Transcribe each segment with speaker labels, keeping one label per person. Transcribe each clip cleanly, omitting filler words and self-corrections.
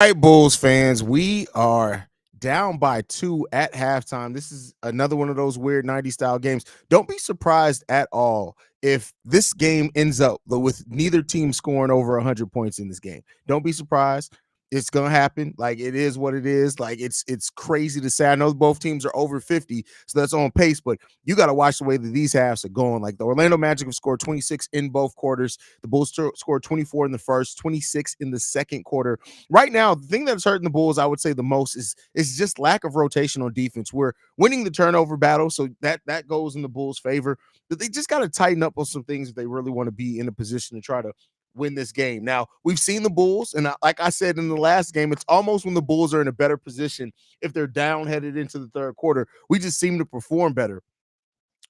Speaker 1: All right, Bulls fans, we are down by 2 at halftime. This is another one of those weird 90s style games. Don't be surprised at all if this game ends up with neither team scoring over 100 points in this game. Don't be surprised. It's gonna happen. Like it is what it is. Like it's crazy to say. I know both teams are over 50, so that's on pace. But you got to watch the way that these halves are going. Like the Orlando Magic have scored 26 in both quarters. The Bulls scored 24 in the first, 26 in the second quarter. Right now, the thing that's hurting the Bulls, I would say the most, is just lack of rotation on defense. We're winning the turnover battle, so that goes in the Bulls' favor. But they just got to tighten up on some things if they really want to be in a position to try to win this game. Now, we've seen the Bulls, and like I said in the last game, it's almost when the Bulls are in a better position if they're down headed into the third quarter. We just seem to perform better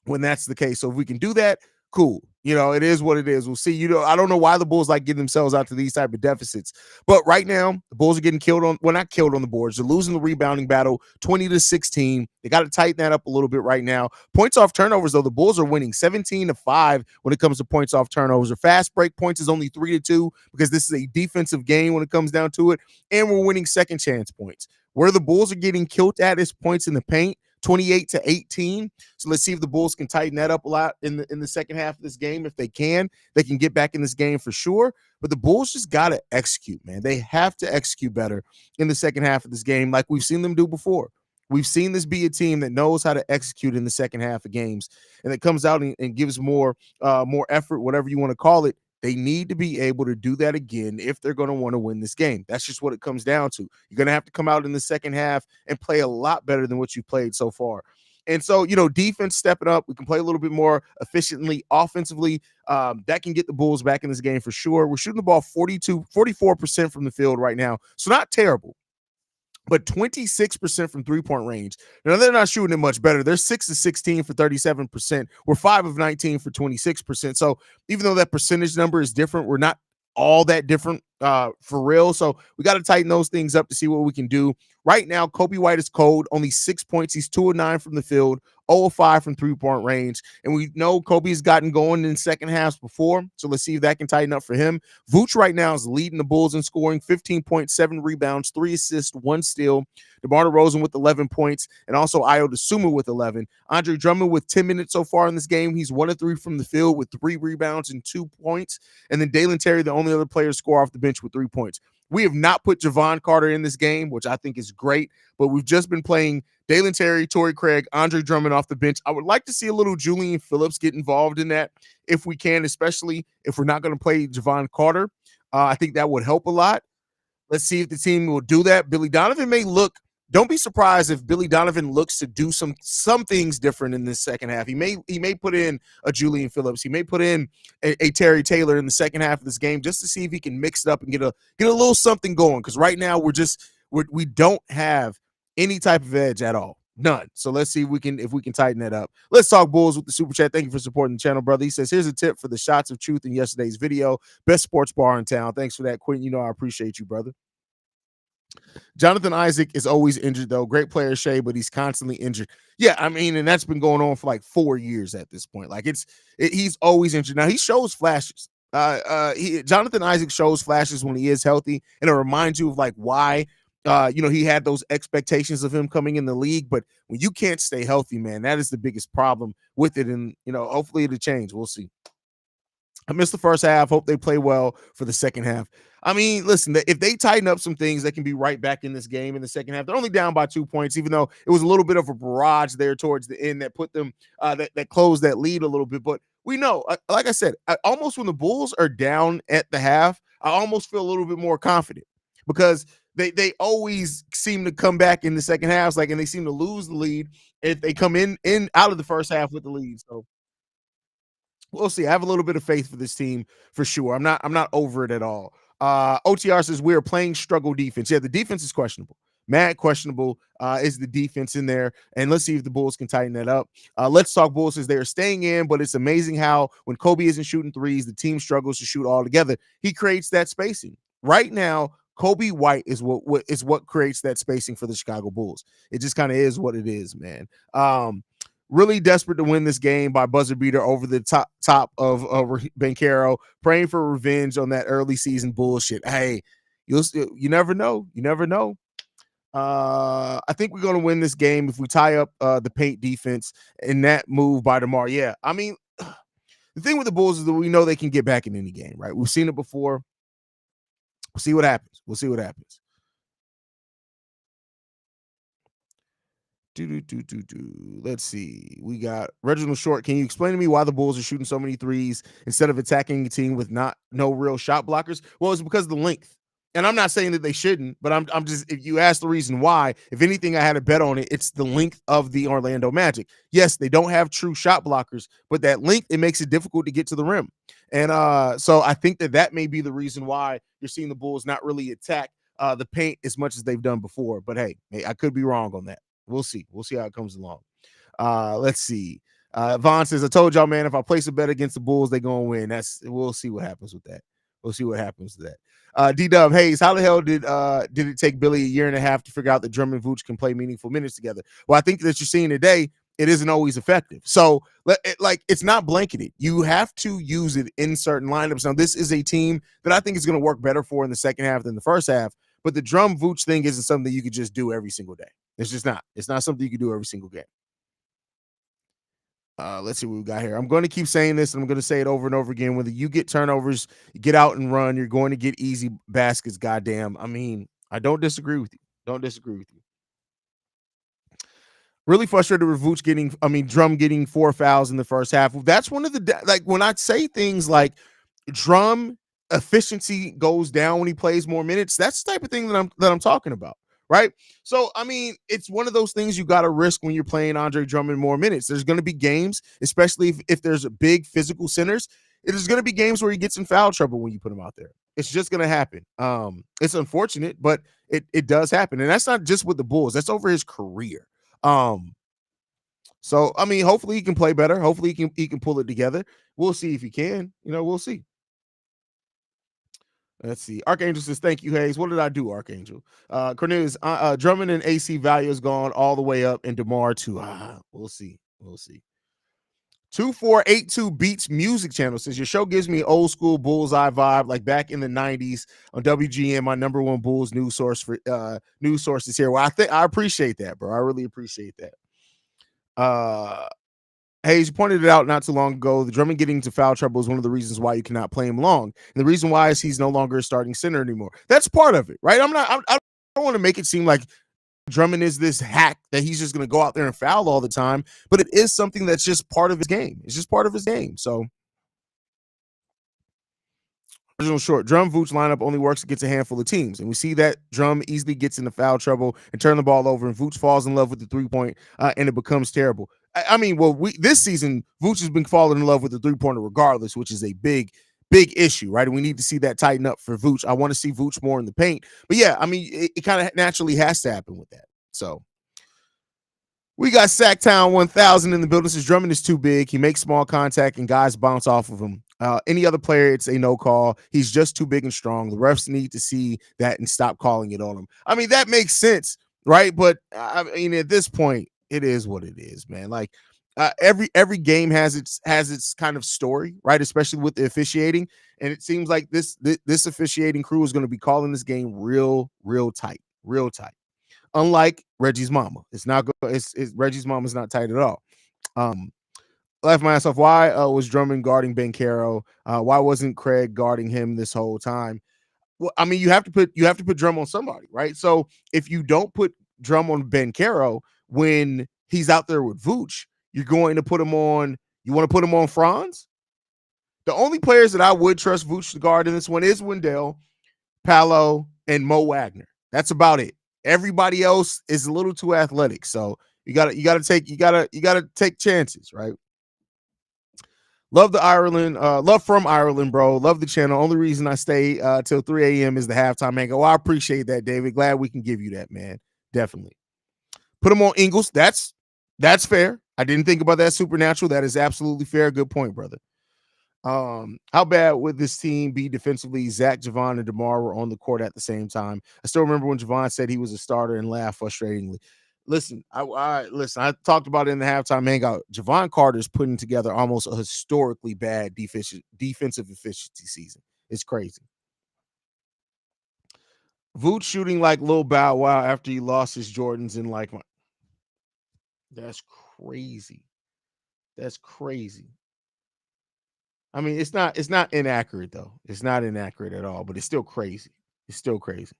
Speaker 1: when that's the case. So if we can do that, cool. It is what it is. We'll see. I don't know why the Bulls like getting themselves out to these type of deficits. But right now, the Bulls are getting killed on, well, not killed on the boards. They're losing the rebounding battle 20-16. They got to tighten that up a little bit right now. Points off turnovers, though, the Bulls are winning 17-5 when it comes to points off turnovers. Their fast break points is only 3-2 because this is a defensive game when it comes down to it. And we're winning second chance points. Where the Bulls are getting killed at is points in the paint. 28-18. So let's see if the Bulls can tighten that up a lot in the second half of this game. If they can get back in this game for sure. But the Bulls just got to execute, man. They have to execute better in the second half of this game, like we've seen them do before. We've seen this be a team that knows how to execute in the second half of games, and it comes out and gives more effort, whatever you want to call it. They need to be able to do that again if they're going to want to win this game. That's just what it comes down to. You're going to have to come out in the second half and play a lot better than what you played so far. And so, defense stepping up. We can play a little bit more efficiently offensively. That can get the Bulls back in this game for sure. We're shooting the ball 44% from the field right now. So not terrible, but 26% from three-point range. Now, they're not shooting it much better. They're 6-16 for 37%. We're 5-19 for 26%. So even though that percentage number is different, we're not all that different for real. So we got to tighten those things up to see what we can do. Right now, Kobe White is cold, only 6 points. He's 2-9 from the field, 0-5 from three-point range. And we know Kobe's gotten going in second halves before. So let's see if that can tighten up for him. Vooch right now is leading the Bulls in scoring, 15.7 rebounds, 3 assists, 1 steal. DeMar DeRozan with 11 points, and also Ayo Dosunmu with 11. Andre Drummond with 10 minutes so far in this game. He's 1-3 from the field with 3 rebounds and 2 points. And then Dalen Terry, the only other player to score off the bench with 3 points. We have not put Javon Carter in this game, which I think is great, but we've just been playing Dalen Terry, Torrey Craig, Andre Drummond off the bench. I would like to see a little Julian Phillips get involved in that if we can, especially if we're not going to play Javon Carter. I think that would help a lot. Let's see if the team will do that. Billy Donovan may look. Don't be surprised if Billy Donovan looks to do some things different in this second half. He may put in a Julian Phillips. He may put in a Terry Taylor in the second half of this game just to see if he can mix it up and get a little something going. Because right now we don't have any type of edge at all. None. So let's see if we can tighten that up. Let's talk Bulls with the super chat. Thank you for supporting the channel, brother. He says, here's a tip for the shots of truth in yesterday's video. Best sports bar in town. Thanks for that, Quentin. I appreciate you, brother. Jonathan Isaac is always injured, though. Great player, Shea, but he's constantly injured. Yeah, I mean, and that's been going on for like 4 years at this point. Like he's always injured. Now he shows flashes. Jonathan Isaac shows flashes when he is healthy, and it reminds you of like why he had those expectations of him coming in the league. But when you can't stay healthy, man, that is the biggest problem with it. And hopefully it'll change. We'll see. I missed the first half. Hope they play well for the second half. I mean, listen, if they tighten up some things, they can be right back in this game in the second half. They're only down by 2 points, even though it was a little bit of a barrage there towards the end that put them that closed that lead a little bit. But we know, like I said, almost when the Bulls are down at the half, I almost feel a little bit more confident because they always seem to come back in the second half, and they seem to lose the lead if they come in out of the first half with the lead. So we'll see. I have a little bit of faith for this team for sure. I'm not over it at all. OTR says we are playing struggle defense. Yeah, the defense is questionable. Mad questionable is the defense in there. And let's see if the Bulls can tighten that up. Let's talk Bulls says they are staying in, but it's amazing how when Kobe isn't shooting threes, the team struggles to shoot all together. He creates that spacing. Right now, Kobe White is what creates that spacing for the Chicago Bulls. It just kind of is what it is, man. Really desperate to win this game by buzzer beater over the top of Banchero, praying for revenge on that early season bullshit. Hey, You never know. You never know. I think we're gonna win this game if we tie up the paint defense in that move by tomorrow. Yeah, I mean, the thing with the Bulls is that we know they can get back in any game, right? We've seen it before. We'll see what happens. We'll see what happens. Let's see. We got Reginald Short. Can you explain to me why the Bulls are shooting so many threes instead of attacking a team with no real shot blockers? Well, it's because of the length. And I'm not saying that they shouldn't, but I'm just, if you ask the reason why, if anything, I had a bet on it. It's the length of the Orlando Magic. Yes, they don't have true shot blockers, but that length, it makes it difficult to get to the rim. And so I think that may be the reason why you're seeing the Bulls not really attack the paint as much as they've done before. But hey, I could be wrong on that. We'll see. We'll see how it comes along. Let's see. Vaughn says, I told y'all, man, if I place a bet against the Bulls, they're gonna win. We'll see what happens with that. We'll see what happens to that. D-Dub Haize, how the hell did it take Billy a year and a half to figure out that Drummond and Vooch can play meaningful minutes together? Well, I think that you're seeing today, it isn't always effective. So, it's not blanketed. You have to use it in certain lineups. Now, this is a team that I think is going to work better for in the second half than the first half. But the Drum Vooch thing isn't something you could just do every single day. It's just not. It's not something you can do every single game. Let's see what we got here. I'm going to keep saying this, and I'm going to say it over and over again. Whether you get turnovers, you get out and run, you're going to get easy baskets. Goddamn. I mean, I don't disagree with you. Don't disagree with you. Really frustrated with Vooch Drum getting 4 fouls in the first half. That's one of the, when I say things like Drum efficiency goes down when he plays more minutes, that's the type of thing that I'm talking about. Right. So, I mean, it's one of those things you got to risk when you're playing Andre Drummond more minutes. There's going to be games, especially if there's a big physical centers, there's going to be games where he gets in foul trouble when you put him out there. It's just going to happen. It's unfortunate, but it does happen. And that's not just with the Bulls. That's over his career. So, I mean, hopefully he can play better. Hopefully he can pull it together. We'll see if he can. We'll see. Let's see. Archangel says, thank you, Haize. What did I do, Archangel? Cornelius, Drummond and AC value has gone all the way up, and DeMar too. We'll see. We'll see. 2482 Beats Music Channel says, your show gives me old school bullseye vibe, like back in the 90s on WGN, my number one Bulls news source for news sources here. Well, I appreciate that, bro. I really appreciate that. Haize, you pointed it out not too long ago. The Drummond getting into foul trouble is one of the reasons why you cannot play him long. And the reason why is he's no longer a starting center anymore. That's part of it, right? I don't want to make it seem like Drummond is this hack that he's just going to go out there and foul all the time, but it is something that's just part of his game. It's just part of his game. So, original short, Drum Vooch lineup only works against a handful of teams. And we see that Drum easily gets into foul trouble and turn the ball over, and Vooch falls in love with the 3-point, and it becomes terrible. This season, Vooch has been falling in love with the 3-pointer regardless, which is a big issue, right? And we need to see that tighten up for Vooch. I want to see Vooch more in the paint. But yeah, I mean, it kind of naturally has to happen with that. So we got Sacktown 1000 in the building. Says Drummond is too big. He makes small contact and guys bounce off of him. Any other player, it's a no call. He's just too big and strong. The refs need to see that and stop calling it on him. I mean, that makes sense, right? But I mean, at this point, it is what it is, man. Like every game has its kind of story, right? Especially with the officiating, and it seems like this officiating crew is going to be calling this game real tight, real tight. Unlike Reggie's mama, it's not good. Reggie's mama's not tight at all. Left myself. Why was Drummond guarding Banchero? Why wasn't Craig guarding him this whole time? Well, I mean, you have to put Drum on somebody, right? So if you don't put Drum on Banchero when he's out there with Vooch, you're going to put him on. You want to put him on Franz? The only players that I would trust Vooch to guard in this one is Wendell, Paolo, and Mo Wagner. That's about it. Everybody else is a little too athletic, so you gotta take chances, right? Love the Ireland, love from Ireland, bro. Love the channel. Only reason I stay till 3 a.m. is the halftime hangout. Well, I appreciate that, David. Glad we can give you that, man. Definitely. Put him on Ingles. That's fair. I didn't think about that. Supernatural. That is absolutely fair. Good point, brother. How bad would this team be defensively? Zach, Javon, and DeMar were on the court at the same time. I still remember when Javon said he was a starter and laughed frustratingly. Listen, I talked about it in the halftime hangout. Javon Carter's putting together almost a historically bad defensive efficiency season. It's crazy. Vooch shooting like Lil Bow Wow after he lost his Jordans in like that's crazy. That's crazy. I mean, it's not inaccurate though. It's not inaccurate at all, but it's still crazy. It's still crazy.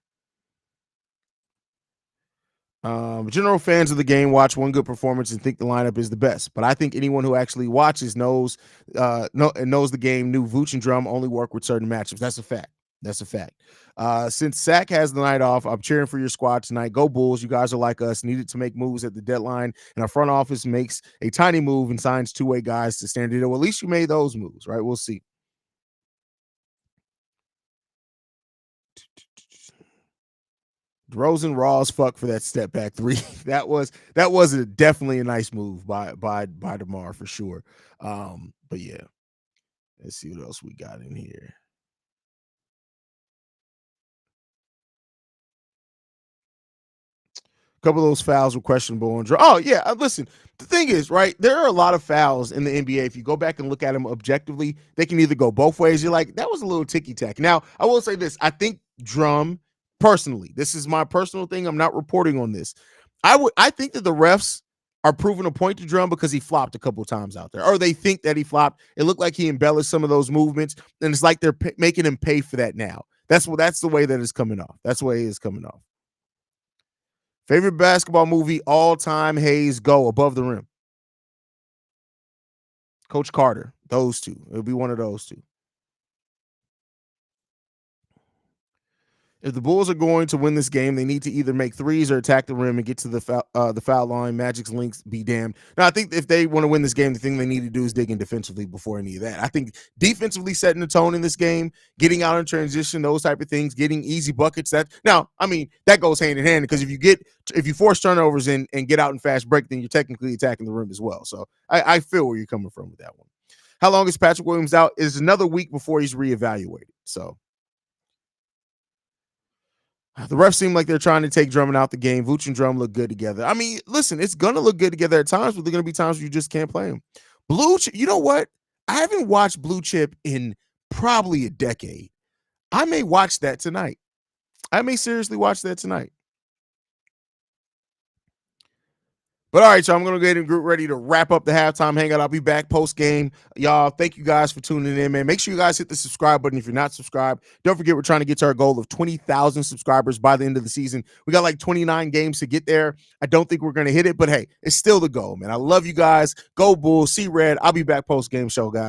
Speaker 1: General fans of the game watch one good performance and think the lineup is the best. But I think anyone who actually watches knows the game knew Vooch and Drum only work with certain matchups. That's a fact. That's a fact. Since Sack has the night off, I'm cheering for your squad tonight. Go Bulls. You guys are like us, needed to make moves at the deadline, and our front office makes a tiny move and signs two-way guys to stand it. Well, at least you made those moves, right? We'll see. DeRozan raw as fuck for that step back three. that was definitely a nice move by DeMar for sure. But yeah, let's see what else we got in here. A couple of those fouls were questionable. Oh yeah, listen. The thing is, right? There are a lot of fouls in the NBA. If you go back and look at them objectively, they can either go both ways. You're like, that was a little ticky tack. Now, I will say this: I think Drum, personally, this is my personal thing. I'm not reporting on this. I think that the refs are proving a point to Drum because he flopped a couple of times out there, or they think that he flopped. It looked like he embellished some of those movements, and it's like they're making him pay for that now. That's the way that it's coming off. That's the way it is coming off. Favorite basketball movie all time, Haize, go Above the Rim. Coach Carter, those two. It'll be one of those two. If the Bulls are going to win this game, they need to either make threes or attack the rim and get to the foul line. Magic's links be damned. Now, I think if they want to win this game, the thing they need to do is dig in defensively before any of that. I think defensively setting the tone in this game, getting out in transition, those type of things, getting easy buckets. That goes hand in hand because if you force turnovers and get out in fast break, then you're technically attacking the rim as well. So I feel where you're coming from with that one. How long is Patrick Williams out? Is another week before he's reevaluated. So. The refs seem like they're trying to take Drummond out the game. Vooch and Drum look good together. I mean, listen, it's going to look good together at times, but there are going to be times where you just can't play them. Blue Chip, you know what? I haven't watched Blue Chip in probably a decade. I may watch that tonight. I may seriously watch that tonight. But all right, y'all, I'm going to go ahead and get ready to wrap up the halftime hangout. I'll be back post game. Y'all, thank you guys for tuning in, man. Make sure you guys hit the subscribe button if you're not subscribed. Don't forget, we're trying to get to our goal of 20,000 subscribers by the end of the season. We got like 29 games to get there. I don't think we're going to hit it, but hey, it's still the goal, man. I love you guys. Go Bulls. See red. I'll be back post game show, guys.